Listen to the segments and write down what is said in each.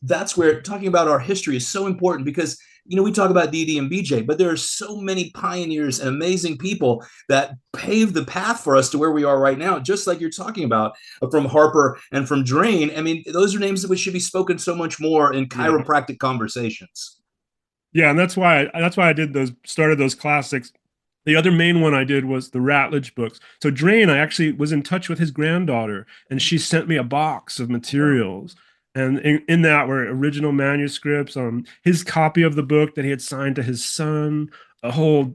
That's where talking about our history is so important because, we talk about Dee Dee and BJ, but there are so many pioneers and amazing people that paved the path for us to where we are right now, just like you're talking about from Harper and from Drain. I mean, those are names that should be spoken so much more in Yeah. chiropractic conversations. Yeah, and that's why I started those classics. The other main one I did was the Ratledge books. So Drain, I actually was in touch with his granddaughter, and she sent me a box of Wow. materials. And in that were original manuscripts, his copy of the book that he had signed to his son, a whole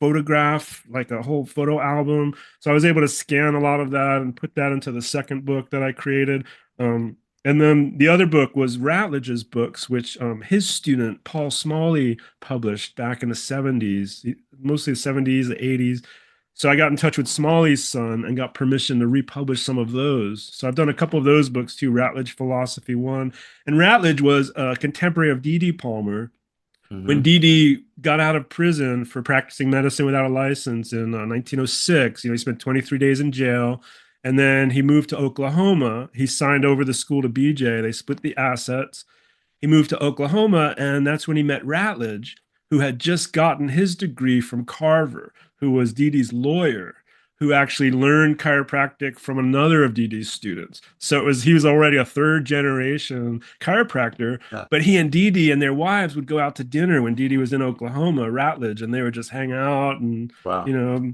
photograph, like a whole photo album. So I was able to scan a lot of that and put that into the second book that I created. And then the other book was Ratledge's books, which his student Paul Smalley published back in the 70s, mostly the 70s, the 80s. So I got in touch with Smalley's son and got permission to republish some of those. So I've done a couple of those books too, Ratledge Philosophy 1. And Ratledge was a contemporary of D.D. Palmer. When Mm-hmm. D.D. got out of prison for practicing medicine without a license in 1906, he spent 23 days in jail. And then he moved to Oklahoma. He signed over the school to BJ. They split the assets. He moved to Oklahoma, and that's when he met Ratledge, who had just gotten his degree from Carver, who was Dee Dee's lawyer, who actually learned chiropractic from another of Dee Dee's students. So he was already a third generation chiropractor, Yeah. but he and Dee Dee and their wives would go out to dinner when Dee Dee was in Oklahoma, Ratledge, and they would just hang out and, Wow. you know,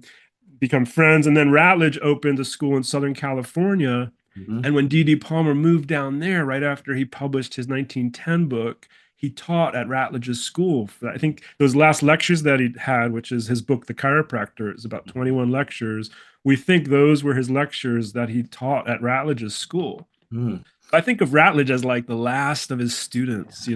become friends. And then Ratledge opened a school in Southern California. Mm-hmm. And when D.D. Palmer moved down there, right after he published his 1910 book, he taught at Ratledge's school. I think those last lectures that he had, which is his book, The Chiropractor, is about 21 lectures. We think those were his lectures that he taught at Ratledge's school. Mm. I think of Ratledge as like the last of his students,